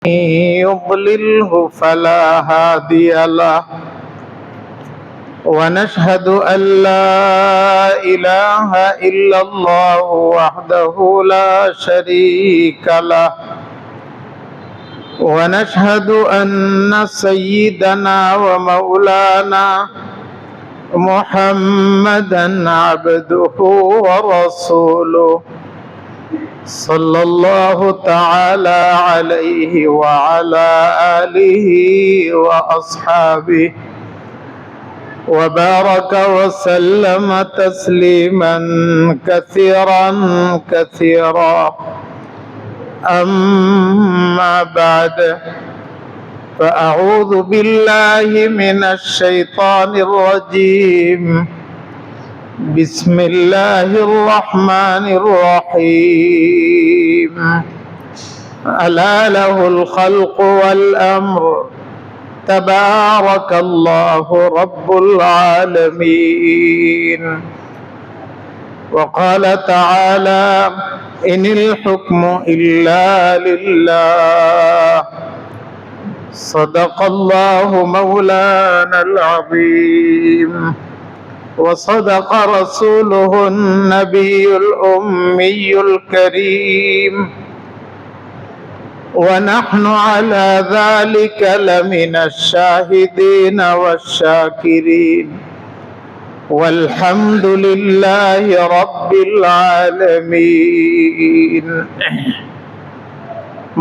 يضلله فلا هادي له ونشهد أن لا إله إلا الله وحده لا شريك له ونشهد أن سيدنا ومولانا محمدا عبده ورسوله صلى الله تعالى عليه وعلى آله وأصحابه وبارك وسلم تسليما كثيرا كثيرا. أما بعد، فأعوذ بالله من الشيطان الرجيم. بسم الله الرحمن الرحيم. ألا له الخلق والأمر تبارك الله رب العالمين. وقال تعالى: إن الحكم إلا لله. صدق الله مولانا العظيم، وصدق رسوله النبي الأمي الكريم، ونحن على ذلك لمن الشاهدين والشاكرين، والحمد لله رب العالمين.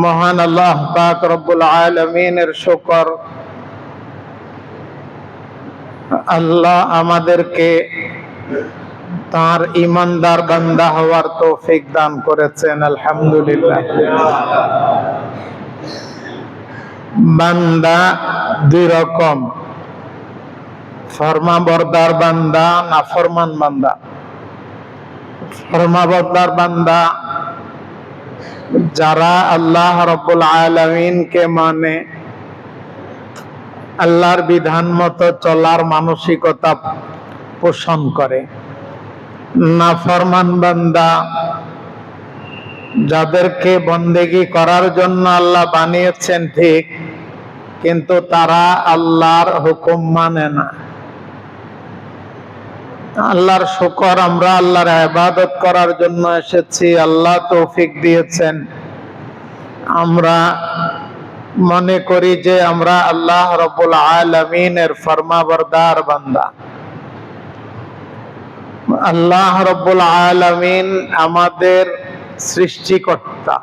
মহান আল্লাহ পাক রব্বুল আলামিনের শুকর, আল্লাহ আমাদেরকে তার ঈমানদার বান্দা হওয়ার তৌফিক দান করেছেন, আলহামদুলিল্লাহ। বান্দা দুই রকম, ফরমাবরদার বান্দা, নাফরমান বান্দা। ফরমাবরদার বান্দা যারা আল্লাহ রাব্বুল আলামিনকে মানে, আল্লাহর বিধান মতো চলার মানসিকতা পোষণ করে। নাফরমান বান্দা যাদেরকে বন্দেগী করার জন্য আল্লাহ বানিয়েছেন ঠিক, কিন্তু তারা আল্লাহর হুকুম মানে না। আল্লাহর শুকর, আমরা আল্লাহর ইবাদত করার জন্য এসেছি, আল্লাহ তৌফিক দিয়েছেন। আমরা মনে করি যে আমরা আল্লাহ রাব্বুল আলামিনের ফরমাবরদার বান্দা। আল্লাহ রাব্বুল আলামিন আমাদের সৃষ্টিকর্তা।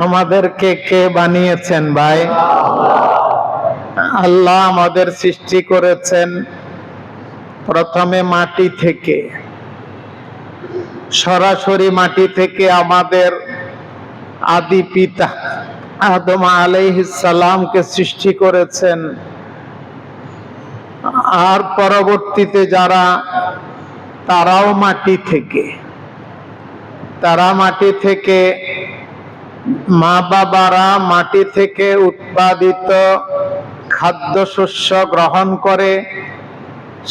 আমাদেরকে কে বানিয়েছেন ভাই? আল্লাহ আমাদের সৃষ্টি করেছেন প্রথমে মাটি থেকে, সরাসরি মাটি থেকে আমাদের আদি পিতা আদম আলাইহিস সালামকে সৃষ্টি করেছেন। আর পরবর্তীতে যারা, তারাও মাটি থেকে, তারা মাটি থেকে, মা বাবারা মাটি থেকে উৎপাদিত খাদ্যশস্য গ্রহণ করে,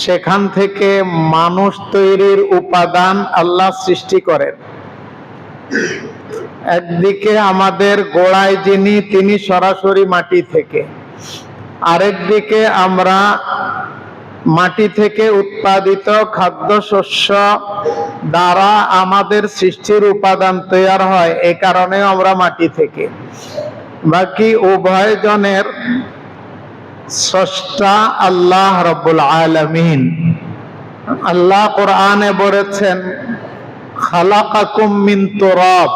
সেখান থেকে মানুষ তৈরির উপাদান আল্লাহ সৃষ্টি করেন। একদিকে আমাদের গোড়ায় যিনি, তিনি সরাসরি মাটি থেকে, আরেকদিকে আমরা মাটি থেকে উৎপাদিত খাদ্যশস্য দ্বারা আমাদের সৃষ্টির উপাদান তৈরি হয়, এই কারণে আমরা মাটি থেকে। বাকি উভয় জনের স্রষ্টা আল্লাহ রাব্বুল আলামিন। আল্লাহ কোরআনে বলেছেন, খালাকাকুম মিন তুরাব।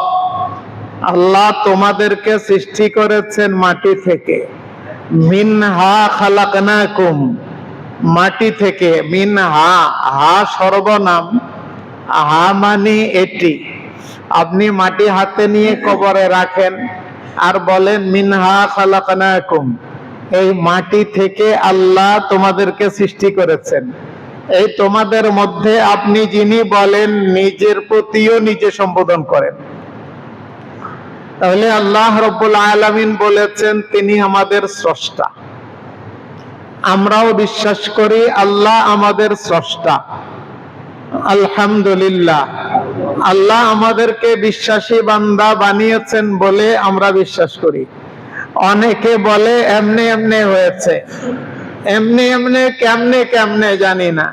আল্লাহ তোমাদেরকে সৃষ্টি করেছেন মাটি থেকে। মিনহা খালাকনাকুম, মাটি থেকে। মিনহা, হা সর্বনাম, হা মানে এটি। আপনি মাটি হাতে নিয়ে কবরে রাখেন আর বলেন মিনহা খালাকনাকুম, এই মাটি থেকে আল্লাহ তোমাদেরকে সৃষ্টি করেছেন। এই তোমাদের মধ্যে আপনি যিনি বলেন, নিজের প্রতিও নিজে সম্বোধন করেন। তাহলে আল্লাহ রাব্বুল আলামিন বলেছেন তিনি আমাদের স্রষ্টা। আমরাও বিশ্বাস করি আল্লাহ আমাদের স্রষ্টা। আলহামদুলিল্লাহ, আল্লাহ আমাদেরকে বিশ্বাসী বান্দা বানিয়েছেন বলে আমরা বিশ্বাস করি। অনেকে বলে এমনি এমনি হয়েছে, এমনি এমনি কেমনে কেমনে জানি না,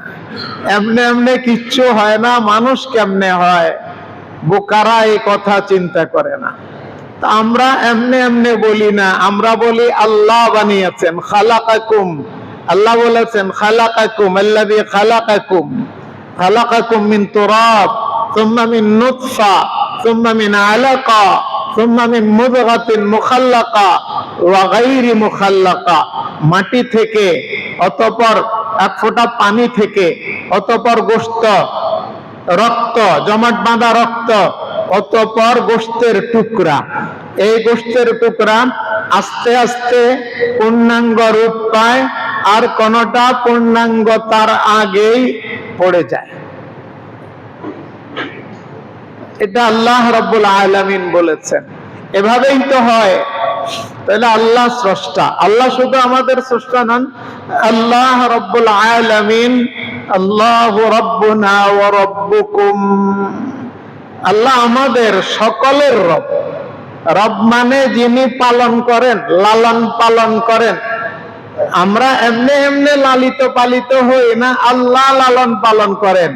এমনি এমনি কিচ্ছু হয় না, মানুষ কেমনে হয়, বোকারা এই কথা চিন্তা করে না। তা আমরা এমনি এমনি বলি না, আমরা বলি আল্লাহ বানিয়েছেন। খালাকাকুম, আল্লাহ বলেছেন খালাকাকুম আল্লাযী খালাকাকুম, খালাকাকুম মিন তুরাব সুম্মা মিন নুতফা সুম্মা মিন আলাকা সুম্মা মিন মুদগাতিন মুখাল্লাকা ওয়া গায়রি মুখাল্লাকা, মাটি থেকে, অতঃপর এক ফোঁটা পানি থেকে, অতঃপর গোশত, রক্ত, জমাট বাঁধা রক্ত, অতঃপর গোশতের টুকরা। এই গোশতের টুকরা আস্তে আস্তে পূর্ণাঙ্গ রূপ পায়, আর কোনটা পূর্ণাঙ্গ তার আগেই পড়ে যায়। এটা আল্লাহ রাব্বুল আলামিন বলেছেন। এভাবেই তো হয়। তাহলে আল্লাহ স্রষ্টা। আল্লাহ শুধু আমাদের স্রষ্টা নন, আল্লাহ রাব্বুল আলামিন, আল্লাহু রাব্বুনা ওয়া রাব্বুকুম, আল্লাহ আমাদের সকলের রব। রব মানে যিনি পালন করেন, লালন পালন করেন। আমরা এমনি এমনি লালিত পালিত হই না, আল্লাহ লালন পালন করেন।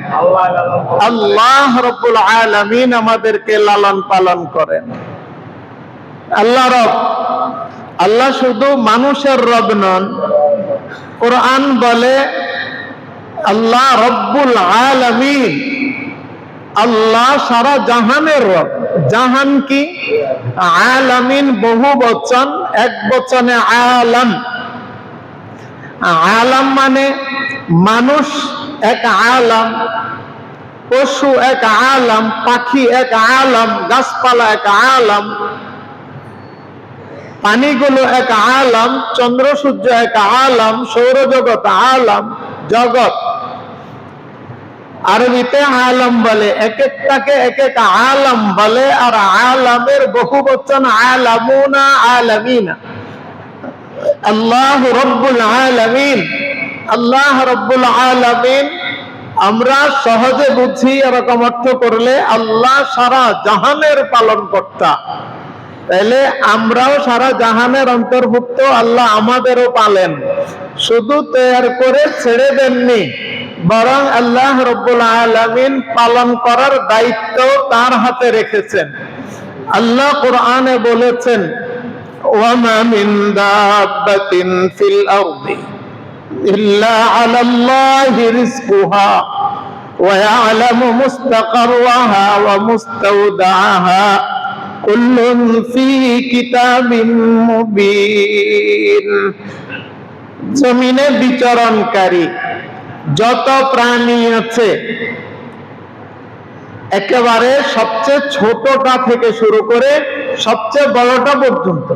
আল্লাহ রাব্বুল আলামিন আমাদেরকে লালন পালন করেন। আল্লাহ রব। আল্লাহ শুধু মানুষের রব নন। কোরআন বলে আল্লাহ রব্বুল আলামিন, আল্লাহ সারা জাহানের রব। জাহান কি? আলামিন বহু বচন, এক বচনে আলাম। আলাম মানে মানুষ এক আলাম, পশু এক আলাম, পাখি এক আলাম, গাছপালা এক আলাম, পানিগুলো এক আলাম, চন্দ্র সূর্য এক আলাম, সৌরজগৎ আলাম, জগৎ। আরবিতে আলাম বলে, এক একটাকে এক এক আলাম বলে, আর আলামের বহু বচন আলামুনা, আলামিনা। আল্লাহ রব্বুল আলামিন, আল্লাহ রব্বুল আলামিন আমরা সহজে বুঝি এরকম অর্থ করলে আল্লাহ সারা জাহানের পালন কর্তা। তাহলে আমরাও সারা জাহানের অন্তর্ভুক্ত, আল্লাহ আমাদেরও পালেন। শুধু তৈরি করে ছেড়ে দেননি, বরং আল্লাহ রব্বুল আলামিন পালন করার দায়িত্ব তার হাতে রেখেছেন। আল্লাহ কোরআনে বলেছেন ওয়ামা মিন দাব্বাতিন ফিল আরদি ইল্লা আলাল্লাহি রিজকুহা ওয়া ইয়ালামু মুস্তাকাররাহা ওয়া মুস্তাওদাআহা কুল্লুন ফি কিতাবিম মুবিন। জমিনে বিচরণকারী যত প্রাণী আছে, একেবারে সবচেয়ে ছোটটা থেকে শুরু করে সবচেয়ে বড়টা পর্যন্ত,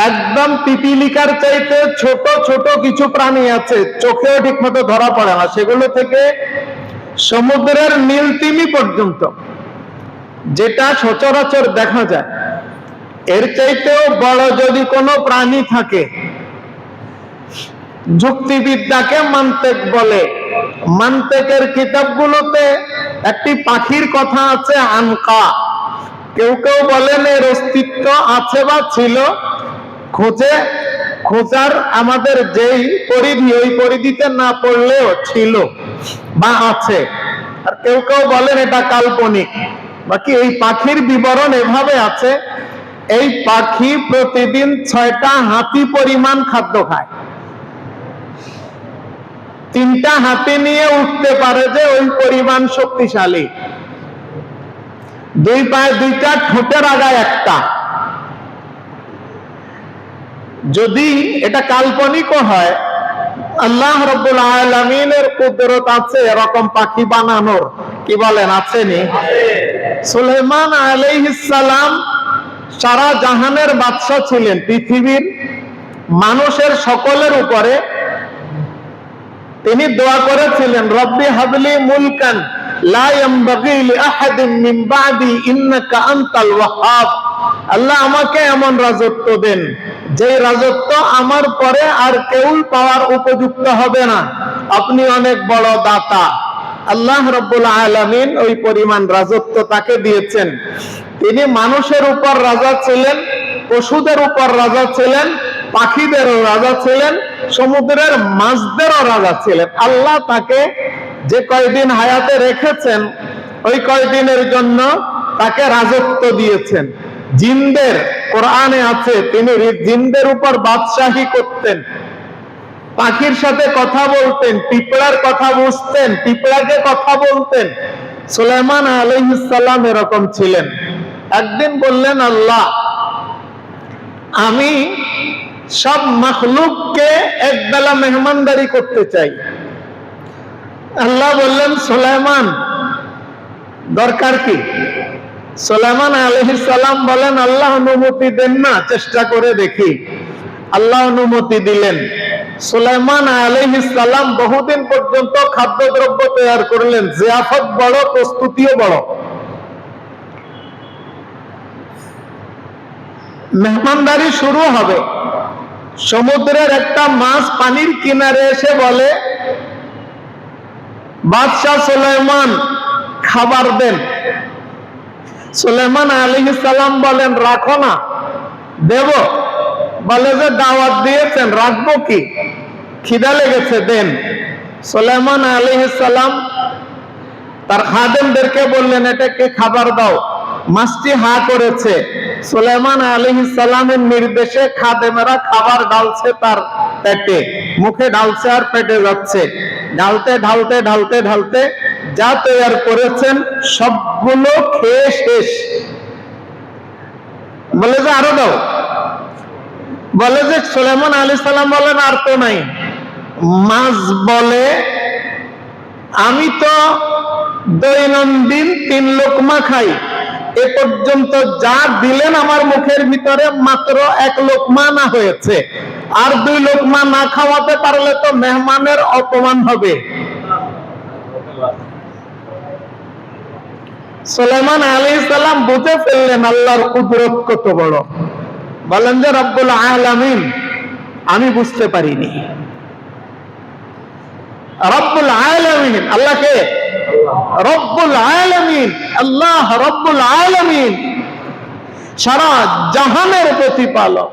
একদম পিপিলিকার চাইতে ছোট ছোট কিছু প্রাণী আছে, চোখেও ঠিক মতো ধরা পড়ে না, সেগুলো থেকে সমুদ্রের নীল তিমি পর্যন্ত, যেটা সচরাচর দেখা যায়, এর চাইতেও বড় যদি কোনো প্রাণী থাকে, যুক্তিবিদ্যাকে মান্তেক বলে। মান্তেকের কিতাবগুলোতে একটি পাখির কথা আছে, আনকা। কেউ কেউ বলেন এর অস্তিত্ব আছে বা ছিল, খোঁজার আমাদের যেই পরিধি, ওই পরিধিতে না পড়লেও ছিল বা আছে। আর কেউ কেউ বলেন এটা কাল্পনিক। বাকি এই পাখির বিবরণ এভাবে আছে, এই পাখি প্রতিদিন 6টা হাতি পরিমাণ খাদ্য খায়। 3টা হাতি নিয়ে উঠতে পারে, যে ওই পরিমাণ শক্তিশালী। 2 পায়ে 2টা, ঠোঁটের আগায় একটা। যদি এটা কাল্পনিকও হয়, আল্লাহ রাব্বুল আলামিনের কুদরত আছে এরকম পাখি বানানোর। কি বলেন, আছেনি? সুলাইমান আলাইহিস সালাম সারা জাহানের বাদশা ছিলেন, পৃথিবীর মানুষের সকলের উপরে। তিনি দোয়া করেছিলেন, রব্বি হাবলি মুলকান লা ইয়ামবাগি লিআহাদিন মিন বাদি ইন্নাকা আনতাল ওয়াহ্হাব। আল্লাহ আমাকে এমন রাজত্ব দেন, যে রাজত্ব আমার পরে আর কেউ পাওয়ার উপযুক্ত হবে না। আপনি অনেক বড় দাতা। আল্লাহ রাব্বুল আলামিন ওই পরিমাণ রাজত্ব তাকে দিয়েছেন। তিনি মানুষের উপর রাজা ছিলেন, পশুদের উপর রাজা ছিলেন, পাখিদেরও রাজা ছিলেন, সমুদ্রের মাছদেরও রাজা ছিলেন। আল্লাহ তাকে যে কয়দিন হায়াতে রেখেছেন ওই কয়দিনের জন্য তাকে রাজত্ব দিয়েছেন। জিনদের, কোরআনে আছে, তিনি জিনদের উপর বাদশাহী করতেন, পাখির সাথে কথা বলতেন, পিঁপড়ার কথা বুঝতেন, পিঁপড়াকে কথা বলতেন। সুলাইমান আলাইহিস সালাম এরকম ছিলেন। একদিন বললেন, আল্লাহ, আমি সব মাখলুককে একবেলা মেহমানদারি করতে চাই। আল্লাহ বললেন, সুলাইমান, দরকার কি? সুলাইমান আলাইহিস সালাম বলেন, আল্লাহ অনুমতি দেন না, চেষ্টা করে দেখি। আল্লাহ অনুমতি দিলেন। সুলাইমান আলাইহিস সালাম বহুদিন পর্যন্ত খাদ্যদ্রব্য তৈরি করলেন, জিয়াফত বড়, প্রস্তুতিও বড়। মেহমানদারি শুরু হবে। সমুদ্রের একটা মাছ পানির কিনারে এসে বলে, বাদশাহ সুলাইমান, খাবার দেন। সুলাইমান আলাইহিস সালাম বলেন, রাখো না, দেব। বলে যে দাওয়াত দিয়েছেন, রাখবো কি, খিদা লেগেছে, দেন। সুলাইমান আলাইহিস সালাম তার খাদেমদেরকে বললেন, এটাকে খাবার দাও। মাছটি হা করেছে। সুলাইমান আলাইহিস সালামের নির্দেশে খাদেমেরা খাবার ঢালছে তার পেটে, মুখে ঢালছে আর পেটে যাচ্ছে। ঢালতে ঢালতে ঢালতে ঢালতে যা তৈরি করেছেন সবগুলো খেয়ে শেষ। বলে যে আরো দাও। বলে যে সুলাইমান আলাইহিস সালাম বলেন, আর তো নাই। মাছ বলে, আমি তো দৈনন্দিন 3 লোকমা খাই, এ পর্যন্ত যা দিলেন আমার মুখের ভিতরে মাত্র 1 লোকমা না হয়েছে। আর 2 লোকমা না খাওয়াতে পারলে তো মেহমানের অপমান হবে। সুলাইমান আলাইহিস সালাম বুঝে ফেললেন আল্লাহর কুদরত কত বড়। বলেন যে, রব্বুল আলামিন, আমি বুঝতে পারিনি। রব্বুল আলামিন, আল্লাহকে রব্বুল আলামিন, আল্লাহ রব্বুল আলামিন, সারা জাহানের প্রতিপালক।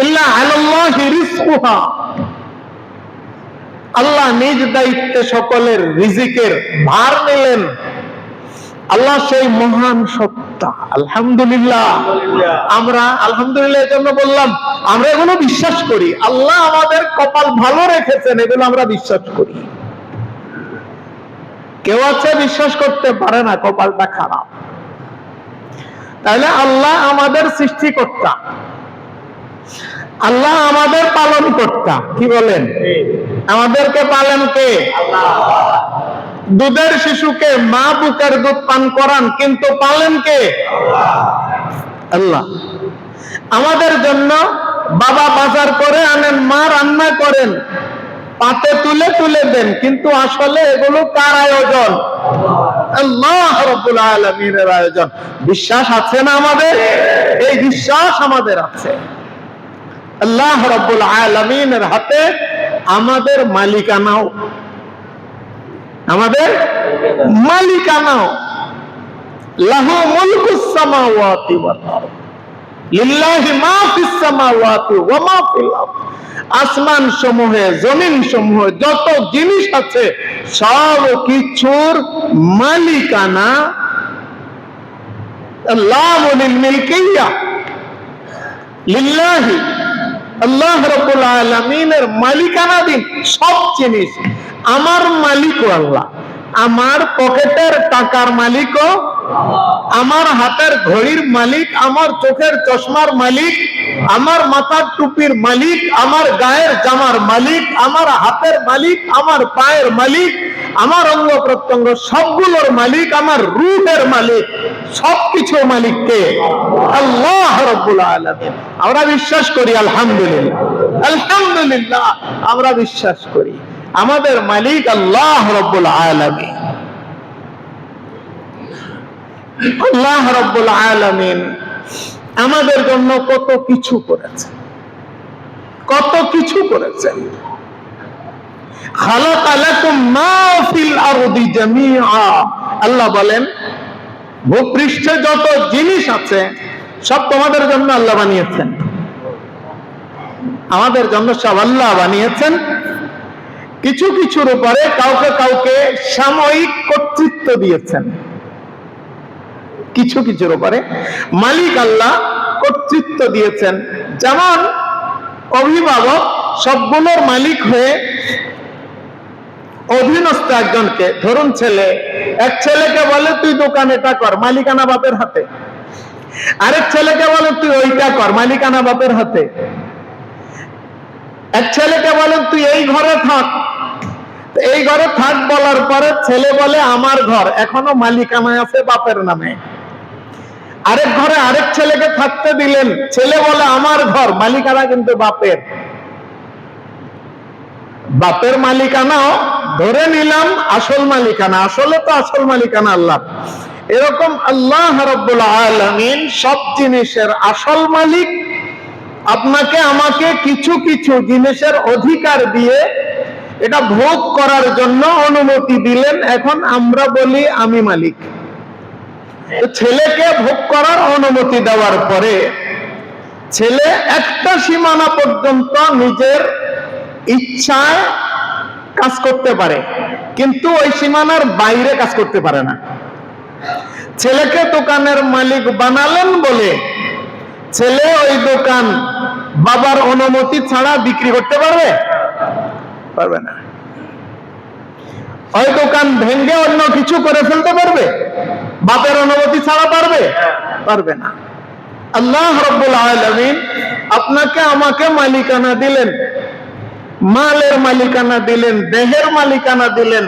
ইল্লা আলাল্লাহি রিজকুহা, আল্লাহ নিজ দায়িত্বে সকলের রিজিকের ভার নিলেন। আল্লাহ সেই মহান সত্তা। আলহামদুলিল্লাহ। আমরা আলহামদুলিল্লাহ এর জন্য বললাম, আমরা এগুলো বিশ্বাস করি। আল্লাহ আমাদের কপাল ভালো রেখেছেন, এগুলো আমরা বিশ্বাস করি। কেউ আছে বিশ্বাস করতে পারে না কপালটা খারাপ। তাহলে আল্লাহ আমাদের সৃষ্টিকর্তা, আল্লাহ আমাদের পালন কর্তা। কি বলেন? আমাদেরকে পালন কে? দুধের শিশুকে মা বুকের দুধ পান করান, কিন্তু পালেন কে? আল্লাহ। আমাদের জন্য বাবা বাজার করে আনেন, মা রান্না করেন, পাতে তুলে তুলে দেন, কিন্তু আসলে এগুলো কার আয়োজন? আল্লাহ রাব্বুল আলামিনের আয়োজন। বিশ্বাস আছে না আমাদের? এই বিশ্বাস আমাদের আছে। আল্লাহ রাব্বুল আলামিনের হাতে আমাদের মালিকানাও, আমাদের মালিকানাও। লাহু মুলকুস সামাওয়াতি ওয়াল আরদ, লিল্লাহি মা ফিস সামাওয়াতি ওয়া মা ফিল আরদ। আসমান সমূহে, জমিন সমূহে যত জিনিস আছে সব কিছুর মালিকানা আল্লাহু লিল মিলকিয়া লিল্লাহি। আল্লাহ রাব্বুল আলামিনের মালিকানাধীন সব জিনিস। আমার মালিকও আল্লাহ, আমার পকেটের টাকার মালিকও, আমার হাতের ঘড়ির মালিক, আমার চোখের চশমার মালিক, আমার মাথার টুপির মালিক, আমার গায়ের জামার মালিক, আমার হাতের মালিক, আমার পায়ের মালিক, আমার অঙ্গ প্রত্যঙ্গ সবগুলোর মালিক, আমার রূহের মালিক। সবকিছু মালিককে আল্লাহ রাব্বুল আলামিন। আমরা বিশ্বাস করি আলহামদুলিল্লাহ, আলহামদুলিল্লাহ। আমরা বিশ্বাস করি আমাদের মালিক আল্লাহ রাব্বুল আলামিন। আল্লাহ রাব্বুল আলামিন আমাদের জন্য কত কিছু করেছেন, কত কিছু করেছেন। খালাকা লাকুম মা ফিল আরদি জামিআ, আল্লাহ বলেন ভূপৃষ্ঠে যত জিনিস আছে সব তোমাদের জন্য আল্লাহ বানিয়েছেন, আমাদের জন্য সব আল্লাহ বানিয়েছেন। কিছু কিছুর উপরে কাউকে কাউকে সাময়িক কর্তৃত্ব দিয়েছেন, কিছু কিছুর উপরে মালিক আল্লাহ কর্তৃত্ব দিয়েছেন। যেমন অভিভাবক সবগুলোর মালিক হয়ে অধীনস্থ একজনকে, ধরুন ছেলে, এক ছেলেকে বলে তুই দোকানে এটা কর, মালিকানা বাপের হাতে। আরেক ছেলেকে বলে তুই ওইটা কর, মালিকানা বাপের হাতে। এক ছেলেকে বলে তুই এই ঘরে থাক, এই ঘরে থাক বলার পরে ছেলে বলে আমার ঘর, এখনো মালিকানা আছে বাপের নামে। আরেক ঘরে আরেক ছেলেকে থাকতে দিলেন, ছেলে বলে আমার ঘর, মালিকানা কিন্তু বাপের। বাপের মালিকানাও ধরে নিলাম আসল মালিকানা, আসলে তো আসল মালিকানা আল্লাহ। এরকম আল্লাহ রাব্বুল আলামিন সব জিনিসের আসল মালিক। আপনাকে আমাকে কিছু কিছু জিনিসের অধিকার দিয়ে এটা ভোগ করার জন্য অনুমতি দিলেন। এখন আমরা বলি আমি মালিক। ছেলেকে ভোগ করার অনুমতি দেওয়ার পরে ছেলে একটা সীমানা পর্যন্ত নিজের ইচ্ছায় কাজ করতে পারে, কিন্তু ওই সীমানার বাইরে কাজ করতে পারে না। ছেলেকে দোকানের মালিক বানালেন বলে ছেলে ওই দোকান বাবার অনুমতি ছাড়া বিক্রি করতে পারবে? পারবে না। ওই দোকান ভেঙে অন্য কিছু করে ফেলতে পারবে বাপের অনুমতি ছাড়া? পারবে? পারবে না। আল্লাহ রাব্বুল আলামিন আপনাকে আমাকে মালিকানা দিলেন, মালের মালিকানা দিলেন, দেহের মালিকানা দিলেন,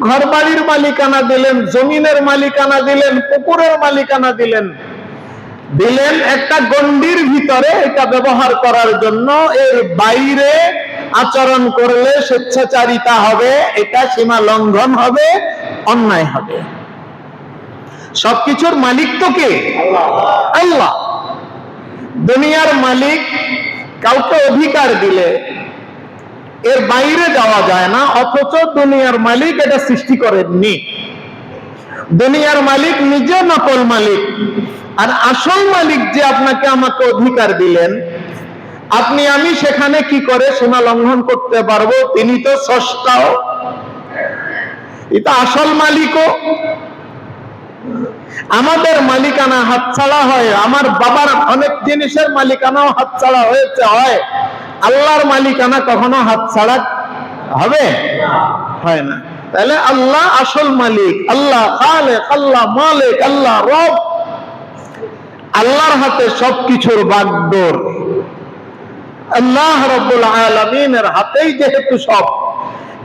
ঘর বাড়ির মালিকানা দিলেন, জমিনের মালিকানা দিলেন, পুকুরের মালিকানা দিলেন। দিলেন একটা গণ্ডির ভিতরে এটা ব্যবহার করার জন্য। এর বাইরে আচরণ করলে স্বেচ্ছাচারিতা হবে, এটা সীমা লঙ্ঘন হবে, অন্যায় হবে। সবকিছুর মালিক তো কে? আল্লাহ। দুনিয়ার মালিক কাউকে অধিকার দিলে এর বাইরে যাওয়া যায় না, অথচ দুনিয়ার মালিক এটা সৃষ্টি করেননি। দুনিয়ার মালিক নিজে নকল মালিক, আর আসল মালিক যে আপনাকে আমাকে অধিকার দিলেন, আপনি আমি সেখানে কি করে সীমা লঙ্ঘন করতে পারবো? তিনি তো স্রষ্টাও, এটা আসল মালিকও। আমাদের মালিকানা হাতছাড়া হয়, আমার বাবার অনেক জিনিসের মালিকানাও হাতছাড়া হয়েছে, হয়। আল্লাহর মালিকানা কখনো হাতছাড়া হবে? হয় না। তাহলে আল্লাহ আসল মালিক, আল্লাহ খালেক, আল্লাহ মালিক, আল্লাহ রব। আল্লাহর হাতে সবকিছুর বাগডোর। আল্লাহ রাব্বুল আলামিনের হাতেই যেহেতু সব,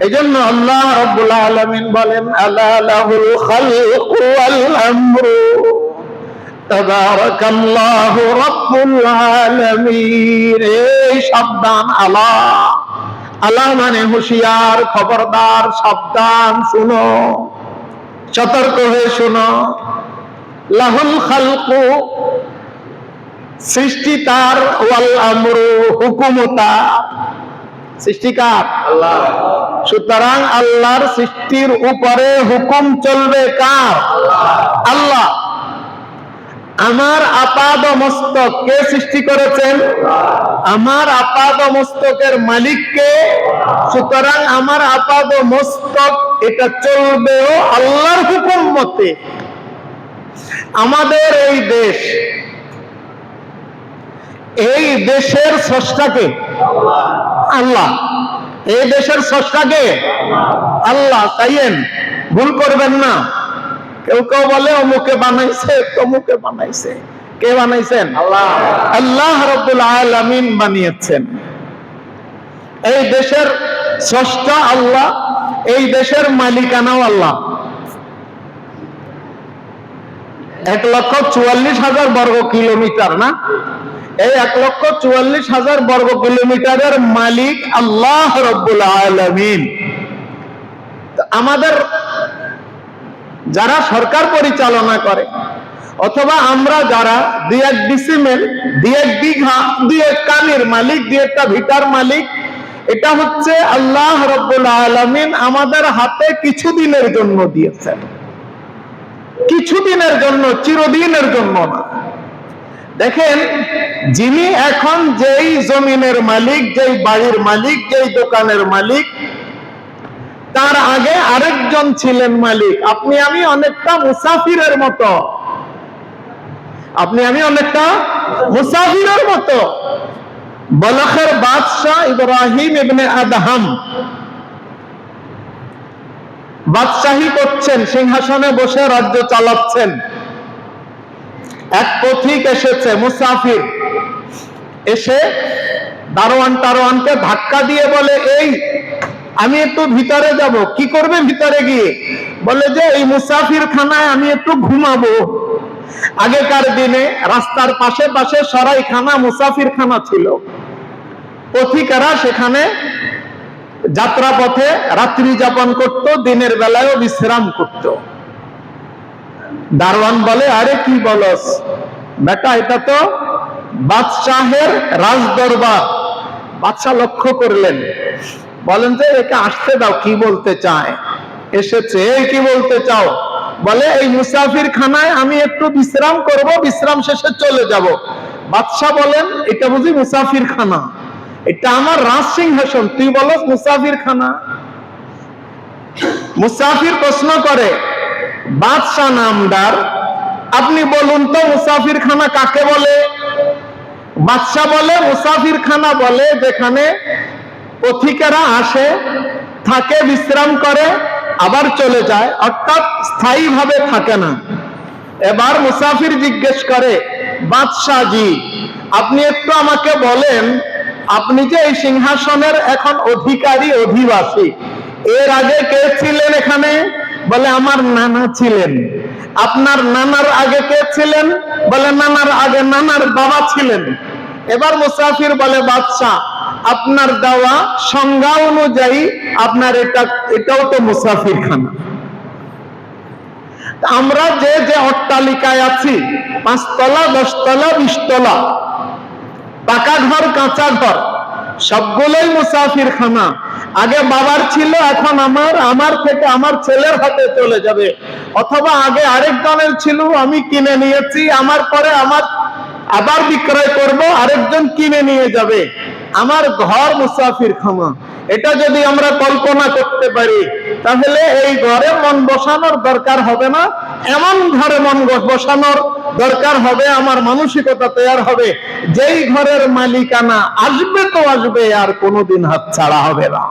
এজন্য আল্লাহ রাব্বুল আলামিন বলেন আলা লাহুল খালকু ওয়াল আমরু তাবারাকাল্লাহু রাব্বুল আলামিন। এই সাবধান, আলা, আলা মানে হুঁশিয়ার, খবরদার, সাবধান, শুনো, সতর্ক হয়ে শুনো। লাহুল খালকু সৃষ্টি তার, ওয়াল আমরু হুকুম তার। সৃষ্টি কার? আল্লাহ। সুতরাং আল্লাহর সৃষ্টির উপরে হুকুম চলবে কার? আল্লাহ। আমার আপাদ মস্তক কে সৃষ্টি করেছেন? আমার আপাদ মস্তকের মালিক কে? সুতরাং আমার আপাদ মস্তক এটা চলবেও আল্লাহর হুকুম মতে। আমাদের এই দেশ, এই দেশের স্রষ্টাকে আল্লাহ। এই দেশের স্রষ্টাকে আল্লাহ। তাইয়েন ভুল করবেন না। কেউ কেউ বলে অমুকে বানাইছে, তমুকে বানাইছে। কে বানাইছেন? আল্লাহ। আল্লাহ রাব্বুল আলামিন বানিয়েছেন। এই দেশের স্রষ্টা আল্লাহ, এই দেশের মালিকানাও আল্লাহ। 1,44,000 বর্গ কিলোমিটার, না? এই 1,44,000 বর্গ কিলোমিটারের মালিক আল্লাহ রাব্বুল আলামিন। আমাদের যারা সরকার পরিচালনা করে, অথবা আমরা যারা 2-1 ডিসিমেল, 2-1 বিঘা, 2-1 কানির মালিক, 2-1টা ভিটার মালিক, এটা হচ্ছে আল্লাহ রাব্বুল আলামিন আমাদের হাতে কিছুদিনের জন্য দিয়েছেন, কিছুদিনের জন্য, চিরদিনের জন্য না। দেখেন, যিনি এখন যেই জমিনের মালিক, যেই বাড়ির মালিক, যেই দোকানের মালিক, তার আগে আরেকজন ছিলেন মালিক। আপনি আমি অনেকটা মুসাফিরের মতো, আপনি আমি অনেকটা মুসাফিরের মতো। বলখের বাদশাহ ইব্রাহিম ইবনে আদহাম বাদশাহী করছেন, সিংহাসনে বসে রাজ্য চালাচ্ছেন। এক পথিক এসেছে, মুসাফির, এসে দারোয়ানকে ধাক্কা দিয়ে বলে, এই আমি একটু ভিতরে যাব। কি করবে ভিতরে গিয়ে? বলে যে এই মুসাফির খানায় আমি একটু ঘুমাবো। আগেকার দিনে রাস্তার পাশে পাশে সরাইখানা, মুসাফির খানা ছিল। পথিকেরা সেখানে যাত্রা পথে রাত্রি যাপন করত, দিনের বেলায়ও বিশ্রাম করত। দারোয়ান বলে, আরে কি বলস বেটা, এটা তো বাদশাহের রাজদরবার। বাদশাহ লক্ষ্য করলেন, বলেন যে একে আসতে দাও, কি বলতে চায়। এসেছে, এই কি বলতে চাও? বলে এই মুসাফির খানায় আমি একটু বিশ্রাম করব, বিশ্রাম শেষে চলে যাব। বাদশাহ বলেন, এটা বুঝি মুসাফির খানা? এটা আমার রাজ সিংহাসন, তুই বলস মুসাফির খানা? মুসাফির প্রশ্ন করে, বাদশাহ নামদার, আপনি বলুন তো মুসাফির খানা কাকে বলে? বাদশাহ বলে, মুসাফির খানা বলে যেখানে পথিকেরা আসে, থাকে, বিশ্রাম করে, আবার চলে যায়, অর্থাৎ স্থায়ী ভাবে থাকে না। এবার মুসাফির জিজ্ঞেস করে, বাদশাহজি, আপনি একটু আমাকে বলেন, আপনি যে এই সিংহাসনের এখন অধিকারী, অধিবাসী, এর আগে কে ছিলেন এখানে? বলে আমার নানা ছিলেন। আপনার নানার আগে কে ছিলেন? বলে নানার আগে নানার বাবা ছিলেন। এবার মুসাফির বলে, বাদশাহ আপনার দেওয়া সংজ্ঞা অনুযায়ী আপনার এটাও তো মুসাফির খানা। আমরা যে যে অট্টালিকায় আছি, 5 তলা, 10 তলা, 20 তলা, পাকা ঘর, কাঁচা ঘর, সবগুলোই মুসাফির খানা। আগে বাবার ছিল, এখন আমার থেকে আমার ছেলের হাতে চলে যাবে, অথবা আগে আরেকজনের ছিল, আমি কিনে নিয়েছি, আমার পরে আমার আবার বিক্রয় করব, আরেকজন কিনে নিয়ে যাবে। আমার ঘর মুসাফির খানা। এটা যদি আমরা কল্পনা করতে পারি, তাহলে এই ঘরে মন বসানোর দরকার হবে না, এমন ঘরে মন বসানোর দরকার হবে, আমার মানসিকতা তৈরি হবে, যেই ঘরের মালিকানা আসবে তো আসবে, আর কোনোদিন হাতছাড়া হবে না।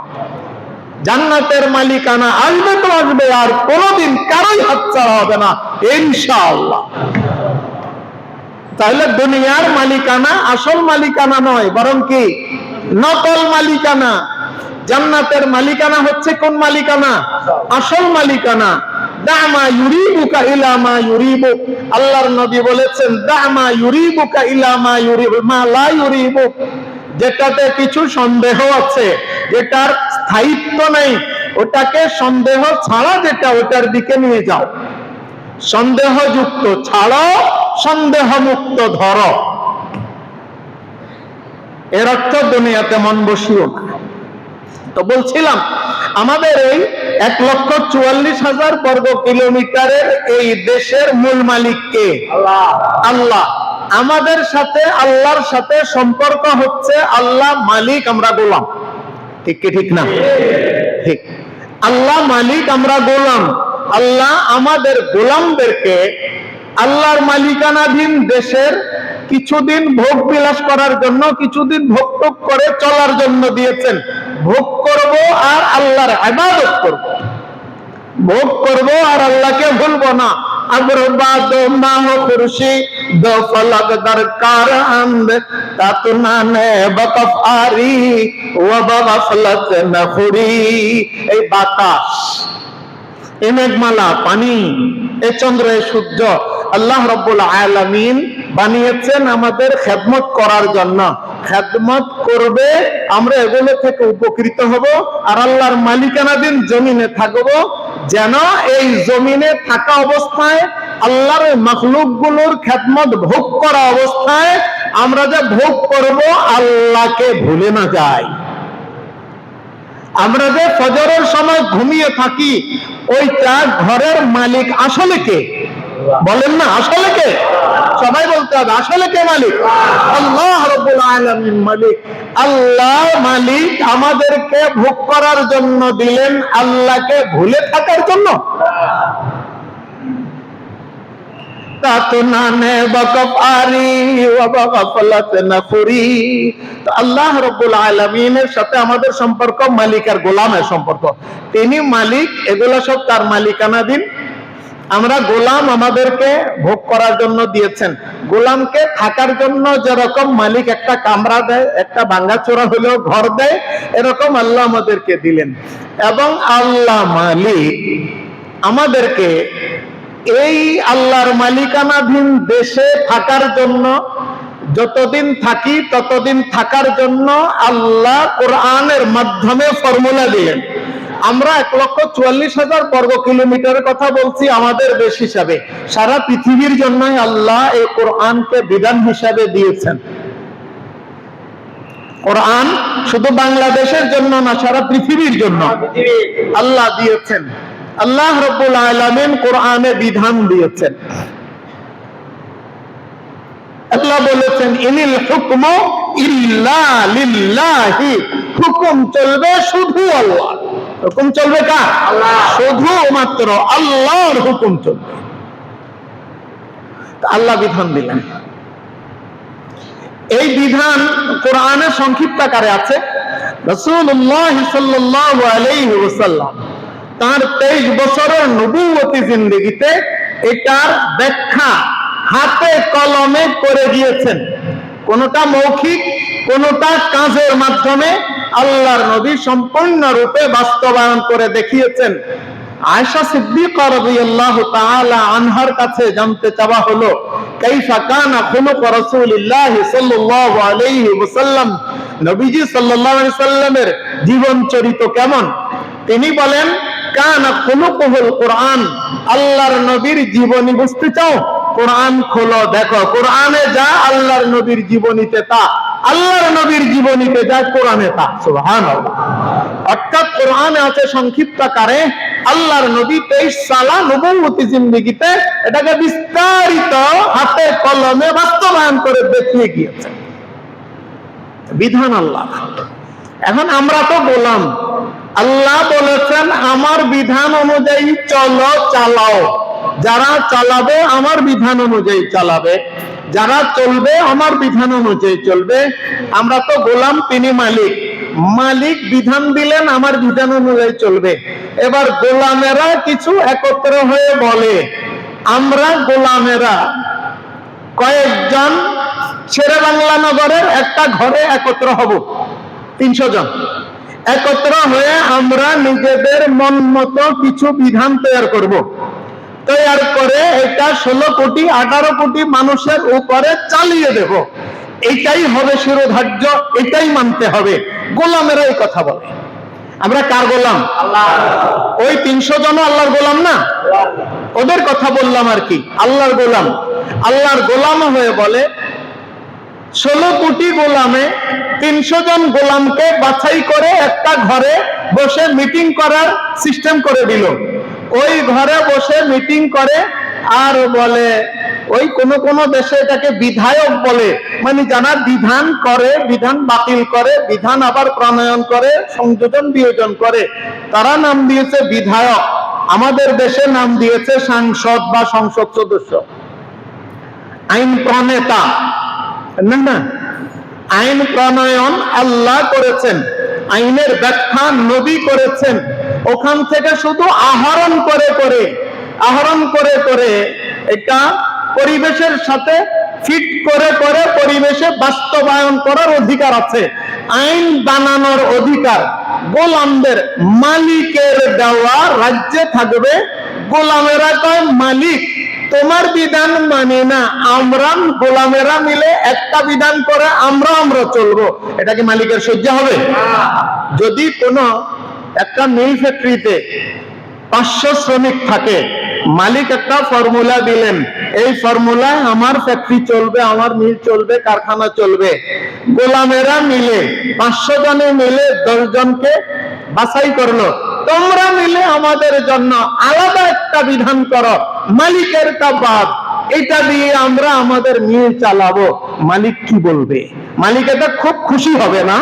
জান্নাতের মালিকানা আসবে তো আসবে, আর কোনোদিন কারোই হাতছাড়া হবে না, ইনশাআল্লাহ। তাহলে দুনিয়ার মালিকানা আসল মালিকানা নয়, বরং কি নকল মালিকানা। জান্নাতের মালিকানা হচ্ছে কোন মালিকানা? আসল মালিকানা। দামা ইউরিবুকা ইলা মা ইউরিবুক, আল্লাহর নবী বলেছেন, দামা ইউরিবুকা ইলা মা ইউরিবু মা লা ইউরিবুক, যেটাতে কিছু সন্দেহ আছে, যেটার স্থায়িত্ব নেই, ওটাকে সন্দেহ ছাড়া যেটা, ওটার দিকে নিয়ে যাও। সন্দেহযুক্ত ছাড়ো, সন্দেহ মুক্ত ধরো। এর অর্থ দুনিয়াতে মন বসিও না। তো বলছিলাম, আমাদের এই 1,44,000 বর্গ কিলোমিটারের এই দেশের মূল মালিক কে? আল্লাহ। আমাদের সাথে আল্লাহর সাথে সম্পর্ক হচ্ছে আল্লাহ মালিক, আমরা গোলাম। ঠিক কি ঠিক না? ঠিক। আল্লাহ মালিক, আমরা গোলাম। আল্লাহ আমাদের গোলামদেরকে আল্লাহর মালিকানাধীন দেশের কিছুদিন ভোগ বিলাস করার জন্য, কিছুদিন ভোগ টোগ করে চলার জন্য দিয়েছেন। ভোগ করব আর আল্লাহর ইবাদত করব, ভোগ করব আর আল্লাহকে ভুলবো না। আবরবাদ মাহ খুরশি দো ফলক দরকার আন্দ তাতনানে বকফারি ওয়া বগফলত নখুরি। এই বাতাস, এই মেঘমালা, পানি, এই চন্দ্র, এই সূর্য, আল্লাহ রাব্বুল আলামিন বানিয়েছেন আমাদের খেদমত করার জন্য। খেদমত করবে, আমরা এগুলো থেকে উপকৃত হব, আর আল্লাহর মালিকানাধীন জমিনে থাকব, যেন এই জমিনে থাকা অবস্থায় আল্লাহর মাখলুকগুলোর খেদমত ভোগ করা অবস্থায় আমরা যে ভোগ করব, আল্লাহকে ভুলে না যাই। আমরা যে ফজরের সময় ঘুমিয়ে থাকি, ওইটা ঘরের মালিক আসলে কে? বলেন না, আসলে কে? সবাই বলতে হবে, আসলে কে মালিক? আল্লাহ রাব্বুল আলামিন মালিক। আল্লাহ মালিক আমাদেরকে ভোগ করার জন্য দিলেন, আল্লাহকে ভুলে থাকার জন্য? আল্লাহ রাব্বুল আলামিনের সাথে আমাদের সম্পর্ক মালিক আর গোলামের সম্পর্ক। তিনি মালিক, এগুলো সব তার মালিকানাধীন। আমরা গোলাম, আমাদেরকে ভোগ করার জন্য দিয়েছেন। গোলামকে থাকার জন্য যেরকম মালিক একটা কামরা দেয়, একটা ভাঙাচোরা হলেও ঘর দেয়, এরকম আল্লাহ আমাদেরকে দিলেন। এবং আল্লাহ মালিক আমাদেরকে এই আল্লাহর মালিকানাধীন দেশে থাকার জন্য, যতদিন থাকি ততদিন থাকার জন্য আল্লাহ কোরআনের মাধ্যমে ফর্মুলা দিলেন। আমরা 1,44,000 বর্গ কিলোমিটারের কথা বলছি আমাদের দেশ হিসাবে। সারা পৃথিবীর জন্যই আল্লাহ এই কোরআনকে বিধান হিসাবে দিয়েছেন। কোরআন শুধু বাংলাদেশের জন্য না, সারা পৃথিবীর জন্য আল্লাহ দিয়েছেন। আল্লাহ রাব্বুল আলামিন কোরআনে বিধান দিয়েছেন। আল্লাহ বলেছেন, ইনিল হুকমু ইল্লা লিল্লাহি, হুকুম চলবে শুধু আল্লাহ। হুকুম চলবে কার? আল্লাহ। শুধু মাত্র আল্লাহর হুকুম চলবে। আল্লাহ বিধান দিলেন। এই বিধান কোরআনে সংক্ষিপ্ত আকারে আছে। রাসূলুল্লাহ সাল্লাল্লাহু আলাইহি ওয়াসাল্লাম তার 23 বছরের নবুয়তি জিন্দেগিতে এটার ব্যাখ্যা হাতে কলমে করে গিয়েছেন। কোনটা মৌখিক, কোনটা কাজের মাধ্যমে আল্লাহর নবী সম্পূর্ণরূপে বাস্তবায়ন করে দেখিয়েছেন। আয়েশা সিদ্দিকা রাদিয়াল্লাহু তাআলা আনহার কাছে জানতে চাওয়া হলো, কাইফা কানা খুলুক রাসূলিল্লাহি সাল্লাল্লাহু আলাইহি ওয়াসাল্লাম, নবীজি সাল্লাল্লাহু আলাইহি ওয়াসাল্লামের জীবন চরিত্র কেমন? তিনি বলেন, কানা খুলুকুল কোরআন। আল্লাহর নবীর জীবনী বুঝতে চাও? কোরআন খোলো, দেখো কোরআনে যা আল্লাহর নবীর জীবনীতে তা, আল্লাহর নবীর জীবনীতে যা কোরআনে তা। সুবহানাল্লাহ। অর্থাৎ কোরআনে আছে সংক্ষিপ্ত আকারে, আল্লাহর নবী 23 সালা নবুয়তি জিন্দেগিতে এটাকে বিস্তারিত হাতে কলমে বাস্তবায়ন করে দেখিয়ে গিয়েছেন। বিধান আল্লাহ। এখন আমরা তো গোলাম। আল্লাহ বলেছেন, আমার বিধান অনুযায়ী চলো, চালাও। যারা চালাবে আমার বিধান অনুযায়ী চালাবে, যারা চলবে আমার বিধান অনুযায়ী চলবে। আমরা তো গোলাম, তিনি মালিক। মালিক বিধান দিলেন, আমার বিধান অনুযায়ী চলবে। এবার গোলামেরা কিছু একত্র হয়ে বলে, আমরা গোলামেরা কয়েকজন শেরে বাংলা নগরের একটা ঘরে একত্র হব, 300 জন একত্র হয়ে আমরা নিজেদের মন মতো কিছু বিধান তৈরি করব। তৈরি করে এটা 16 কোটি 18 কোটি মানুষের উপরে চালিয়ে দেব। এটাই হবে শিরোধার্য, এটাই মানতে হবে। গোলামেরা এই কথা বলে। আমরা কার গোলাম? আল্লাহ। ওই 300 জন আল্লাহর গোলাম না? ওদের কথা বললাম আর কি, আল্লাহর গোলাম। আল্লাহর গোলাম হয়ে বলে, 16 কোটি গোলামে 300 জন গোলামকে বাছাই করে একটা ঘরে বসে মিটিং করার সিস্টেম করে দিল। ওই ঘরে বসে মিটিং করে আর বলে, ওই কোন দেশে এটাকে বিধায়ক বলে, মানে যারা বিধান করে, বিধান বাতিল করে, বিধান আবার প্রণয়ন করে, সংযোজন বিয়োজন করে, তারা নাম দিয়েছে বিধায়ক। আমাদের দেশে নাম দিয়েছে সাংসদ বা সংসদ সদস্য। আইন প্রণেতা না, আইন প্রণয়ন আল্লাহ করেছেন, আইনের ব্যাখ্যা নবী করেছেন। ওখান থেকে শুধু আহরণ করে এটা পরিবেশের সাথে ফিট করে পরিবেশে বাস্তবায়ন করার অধিকার আছে। আইন বানানোর অধিকার গোলামদের, মালিকের দেওয়া রাজ্যে থাকবে। গোলামেরা কয়, মালিক তোমার বিধান মানি না, আমরা গোলামেরা মিলে একটা বিধান করে আমরা চলবো। এটা কি মালিকের সহ্য হবে? যদি কোনো একটা মিল ফ্যাক্টরিতে 500 শ্রমিক থাকে, মালিক একটা ফর্মুলা দিলেন, এই ফর্মুলায় আমার ফ্যাক্টরি চলবে, আমার মিল চলবে, কারখানা চলবে। গোলামেরা মিলে 500 জনে মিলে 10 জনকে বাছাই করলো, তোমরা মিলে আমাদের জন্য আলাদা একটা বিধান করো, মালিকের টা বাদ, এটা দিয়ে আমরা আমাদের মিল চালাবো। মালিক কি বলবে? মালিক এটা খুব খুশি হবে না?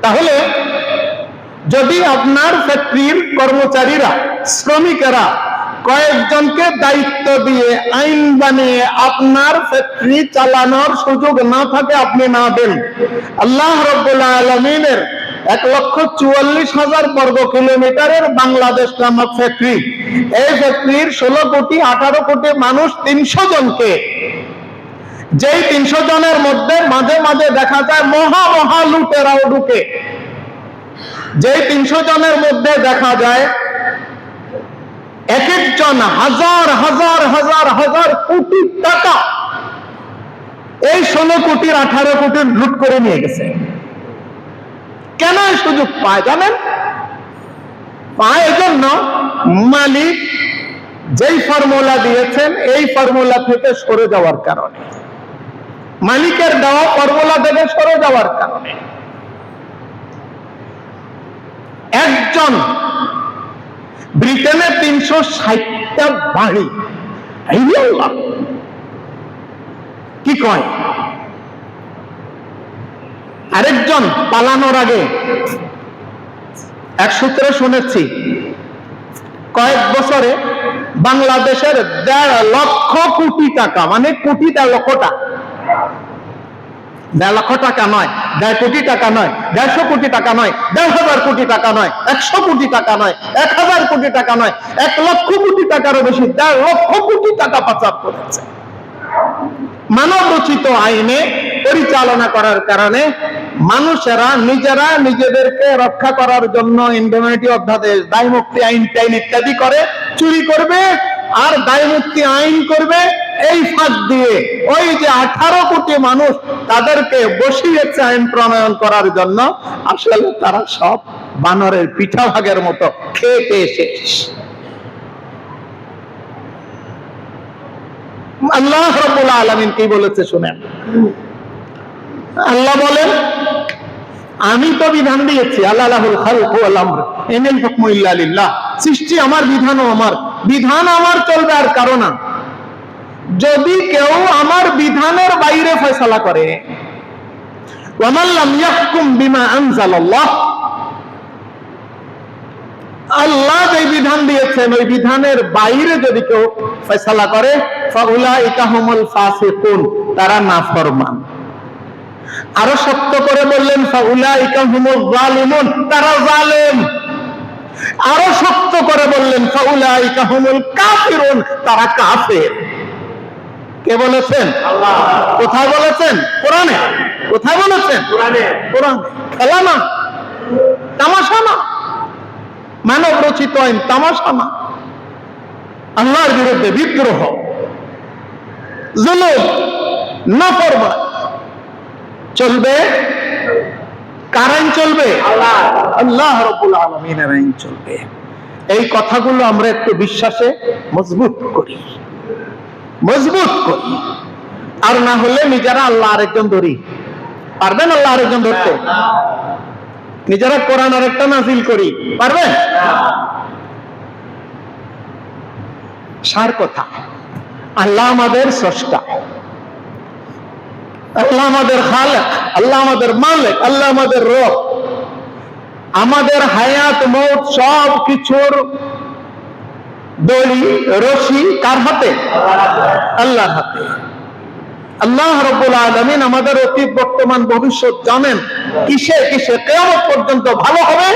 তাহলে যদি আপনার ফ্যাক্টরির কর্মচারীরা, শ্রমিকেরা কয়েকজনকে দায়িত্ব দিয়ে আইন বানিয়ে আপনার ফ্যাক্টরি চালানোর সুযোগ না থাকে, আপনি না দেন, আল্লাহ রাব্বুল আলামিনের 1,44,000 বর্গ কিলোমিটারের বাংলাদেশ নামক ফ্যাক্টরি, এই ফ্যাক্টরির 16 কোটি 18 কোটি মানুষ, 300 জনকে, যেই 300 জনের মধ্যে মাঝে মাঝে দেখা যায় মহা মহা লুটেরাও ঢুকে, যেই 300 জনের মধ্যে দেখা যায় এক একজন হাজার হাজার হাজার হাজার কোটি টাকা, এই 16 কোটির 18 কোটির লুট করে নিয়ে গেছে। কেন এই সুযোগ পায় জানেন? পায় এজন্য মালিক যেই ফর্মুলা দিয়েছেন এই ফর্মুলা থেকে সরে যাওয়ার কারণে, মালিকের দেওয়া ফর্মুলা থেকে সরে যাওয়ার কারণে। একজন ব্রিটেনে 360টা বাড়ি, কি কয়? আরেকজন পালানোর আগে এক সূত্রে শুনেছি কয়েক বছরে বাংলাদেশের 1.5 লক্ষ কোটি টাকা, মানে কোটি 1.5 লক্ষ টাকা, 1.5 লক্ষ টাকা নয়, 1.5 কোটি টাকা নয়, 150 কোটি টাকা নয়, 1,500 কোটি টাকা নয়, 100 কোটি টাকা নয়, 1,000 কোটি টাকা নয়, 1 লক্ষ কোটি টাকারও বেশি, 1.5 লক্ষ কোটি টাকা পাচার করেছে। মানব রচিত আইনে পরিচালনা করার কারণে মানুষেরা নিজেরা নিজেদেরকে রক্ষা করার জন্য ইন্ডেমনিটি অধ্যাদেশ, দায় মুক্তি আইন টাইন ইত্যাদি করে চুরি করবে আর দায় মুক্তি আইন করবে। এই ফাঁদ দিয়ে ওই যে 18 কোটি মানুষ, তাদেরকে বসিয়েছে আইন প্রণয়ন করার জন্য। আসলে তারা সব বানরের পিঠা ভাগের মতো খেয়ে শেষ। আল্লাহ রাব্বুল আলামিন কি বলেছে শুনেন। আল্লাহ বলেন, আমি তো বিধান দিয়েছি, আল্লাহুল খালকু ওয়াল আমর ইনিল হুকমু ইল্লা লিল্লাহ, সৃষ্টি আমার, বিধানও আমার, বিধান আমার চলবে আর কারো না। যদি কেউ আমার বিধানের বাইরে ফয়সালা করে, ওয়া মান লাম ইয়াহকুম বিমা আনজালাল্লাহ, আল্লাহ যে বিধান দিয়েছেন ওই বিধানের বাইরে যদি কেউ ফয়সালা করে, ফাউলাইকা হুমুল ফাসিকুন, তারা নাফরমান। আরো শক্ত করে বললেন, ফাউলাইকা হুমুল যালিমুন, তারা জালেম। আরো শক্ত করে বললেন, ফাউলাইকা হুমুল কাফিরুন, তারা কাফের। কে বলেছেন? আল্লাহ। কোথায় বলেছেন? কোরআনে। কোথায় বলেছেন? কোরআনে। কোরআনে। খেলা না, তামাশা না, মানব রচিত আইন তামাশা না। আল্লাহর বিরুদ্ধে বিদ্রোহ, জুলুম, নাফরমানি চলবে। কার আইন চলবে? আল্লাহ রাব্বুল আলামিনের আইন চলবে। এই কথাগুলো আমরা একটু বিশ্বাসে মজবুত করি, মজবুত করি। আর না হলে নিজেরা আল্লাহ আরেকজন ধরি, পারবেন আল্লাহ আরেকজন ধরতে? নিজেরা কোরআন আরেকটা নাজিল করি, পারবেন? সার কথা, আল্লাহ আমাদের স্রষ্টা, আল্লাহ আমাদের খালেক, আল্লাহ আমাদের মালিক, আল্লাহ আমাদের রব। আমাদের হায়াত মৌত সব কিছুর দড়ি রশি কার হাতে? আল্লাহর হাতে। আল্লাহ রাব্বুল আলামিন আমাদের অতীত, বর্তমান, ভবিষ্যৎ জানেন। কিসে কিসে কিয়ামত পর্যন্ত ভালো হবে,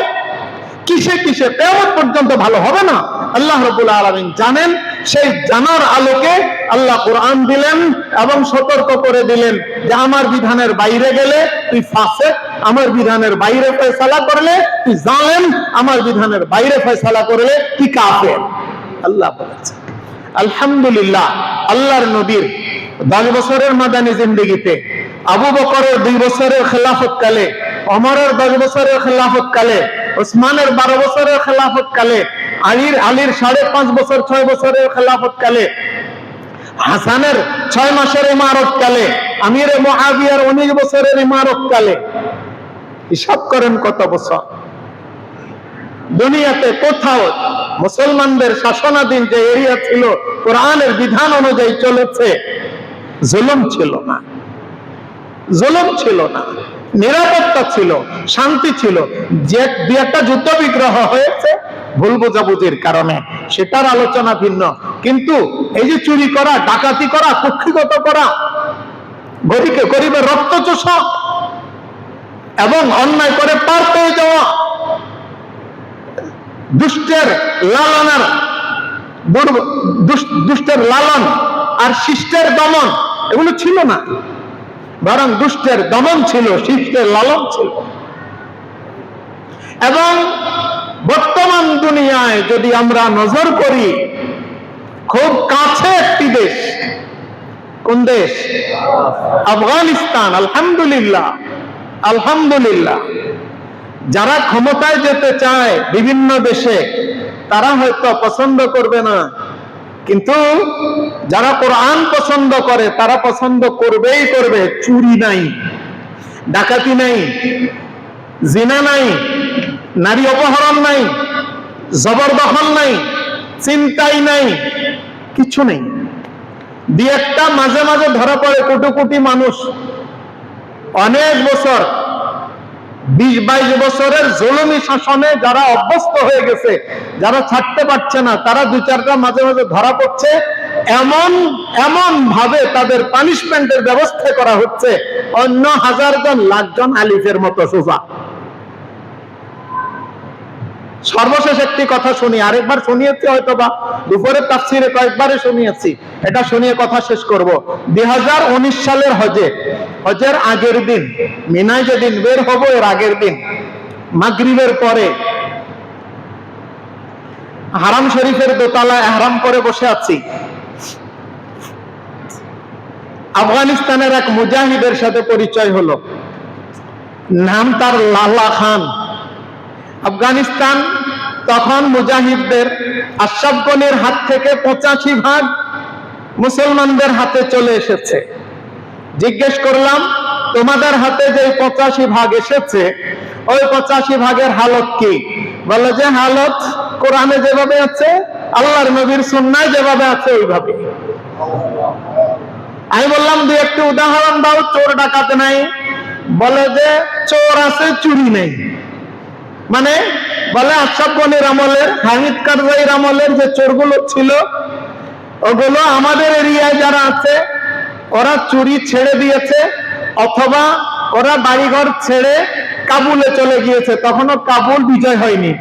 কিসে কিসে কিয়ামত পর্যন্ত ভালো হবে না, আল্লাহ রাব্বুল আলামিন জানেন। সেই জানার আলোকে আল্লাহ কোরআন দিলেন এবং সতর্ক করে দিলেন যে আমার বিধানের বাইরে গেলে তুই ফাসিক, আমার বিধানের বাইরে ফয়সালা করলে তুই জালেম, আমার বিধানের বাইরে ফয়সালা করলে তুই কাফের। আল্লাহ বলেছেন। আলহামদুলিল্লাহ, আল্লাহর নবীর 10 বছরের মাদানী জিন্দেগিতে, আবু বকরের 2 বছরের খেলাফত কালে, ওমরের 10 বছরের খেলাফত কালে ওসমানের 12 বছরের খেলাফত কালে, আলীর 5.5 বছর 6 বছরের খেলাফত কালে, হাসানের 6 মাসের ইমারত কালে, আমির মুআবিয়ার 19 বছরের ইমারত কালে। হিসাব করেন কত বছর। দুনিয়াতে কোথাও মুসলমানদের শাসনাধীন যে এরিয়া ছিল, কোরআনের বিধান অনুযায়ী চলেছে, জুলুম ছিল না, জুলুম ছিল না, নিরাপত্তা ছিল, শান্তি ছিল। যে একটা যুদ্ধ বিগ্রহ হয়েছে ভুল বোঝাবুঝির কারণে, সেটার আলোচনা ভিন্ন। কিন্তু এই যে চুরি করা, ডাকাতি করা, কুক্ষিগত করা, গরিবের রক্ত চোষা এবং অন্যায় করে পার পেয়ে যাওয়া, দুষ্টের লালন আর শিষ্টের দমন, এগুলো ছিল না। বরং দুষ্টের দমন ছিল, শিষ্টের লালন ছিল। এবং বর্তমান দুনিয়ায় যদি আমরা নজর করি, খুব কাছে একটি দেশ, কোন দেশ? আফগানিস্তান। আলহামদুলিল্লাহ, আলহামদুলিল্লাহ। যারা ক্ষমতায় যেতে চায় বিভিন্ন দেশে, তারা হয়তো পছন্দ করবে না, কিন্তু যারা কোরআন পছন্দ করে তারা পছন্দ করবেই করবে। চুরি নাই, ডাকাতি নাই, জিনা নাই, নারী অপহরণ নাই, জবরদখল নাই, চিন্তাই নাই, কিছু নেই। দুই একটা মাঝে মাঝে ধরা পড়ে কোটি কোটি মানুষ, অনেক বছর 20-22 বছরের জুলুমি শাসনে যারা অভ্যস্ত হয়ে গেছে, যারা ছাড়তে পারছে না, তারা 2-4টা মাঝে মাঝে ধরা পড়ছে। এমন ভাবে তাদের পানিশমেন্টের ব্যবস্থা করা হচ্ছে, অন্য 1000 জন লাখজন আলিফের মতো সোজা। সর্বশেষ একটি কথা শুনি, আরেকবার শুনিয়েছি হয়তোবা, দুপুরের তাফসিরে কয়েকবারে শুনিয়েছি, এটা শুনিয়ে কথা শেষ করব। 2019 সালের হজের আগের দিন, মিনায় যেদিন বের হব এর আগের দিন মাগরিবের পরে হারাম শরীফের দোতলায় ইহরাম করে বসে আছি। আফগানিস্তানের এক মুজাহিদের সাথে পরিচয় হলো, নাম তার লালা খান। আফগানিস্তান তখন মুজাহিদদের আশরাফ গনির হাত থেকে 85% মুসলমানদের হাতে চলে এসেছে। জিজ্ঞেস করলাম, তোমাদের হাতে যে 85% এসেছে, ওই 85% হালত কি? বলে যে হালত কোরআনে যেভাবে আছে, আল্লাহর নবীর সুন্নায় যেভাবে আছে ওইভাবে। আমি বললাম, দুই একটি উদাহরণ দাও, চোর ডাকাত নাই। বলে যে চোর আছে, চুরি নেই। মানে বলে আশরাফ গনির আমলের, হামিদ কারজাইর আমলের যে চোরগুলো ছিল, ওগুলো আমাদের এরিয়ায় যারা আছে ওরা চুরি ছেড়ে দিয়েছে, অথবা ওরা বাড়িঘর ছেড়ে কাবুলে চলে গিয়েছে। তখনও কাবুল বিজয় হয়নি,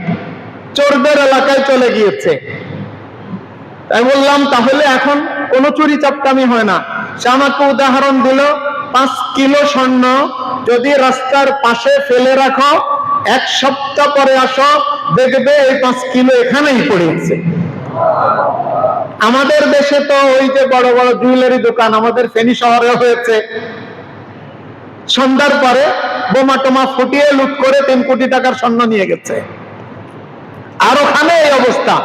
চোরদের এলাকায় চলে গিয়েছে। তাই বললাম, তাহলে এখন কোনো চুরি চাপটামি হয় না। সে আমাকে উদাহরণ দিল, 5 কিলো স্বর্ণ যদি রাস্তার পাশে ফেলে রাখো, 1 সপ্তাহ পরে আসো, দেখবে এই 5 কিলো এখানেই পড়ে আছে। আমাদের দেশে তো ওই যে বড় বড় জুয়েলারি দোকান আমাদের ফেনী শহরে হয়েছে, সন্ধ্যার পরে বোমা টোমা ফুটিয়ে লুট করে 3 কোটি টাকার স্বর্ণ নিয়ে গেছে। আর ওখানে এই অবস্থা।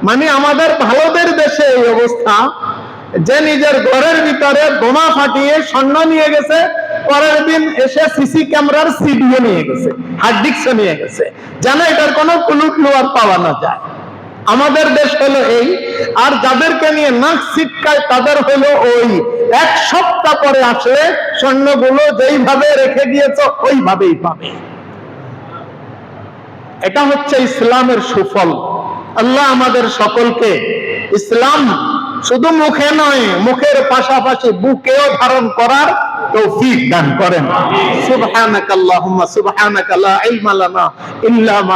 মানে আমাদের ভালোদের দেশে এই অবস্থা যে নিজের ঘরের ভিতরে বোমা ফাটিয়ে স্বর্ণ নিয়ে গেছে, পরের দিন এসে সিসি ক্যামেরার সিডিও নিয়ে গেছে, হার্ড ডিস্কও নিয়ে গেছে, যেন এটার কোনো ক্লু আর পাওয়া না যায়। আমাদের দেশ হলো এই। আর যাদেরকে নিয়ে নাক ছিটকায় তাদের হলো ওই 1 সপ্তাহ পরে আসলে স্বর্ণগুলো যেইভাবে রেখে দিয়েছ ওইভাবেই পাবে। এটা হচ্ছে ইসলামের সুফল। আল্লাহ আমাদের সকলকে ইসলাম শুধু মুখে নয়, মুখের পাশাপাশি বুকেও ধারণ করার তৌফিক দান করেন। সুবহানাকাল্লাহুম্মা সুবহানাকা লা ইলমা লানা ইল্লা মা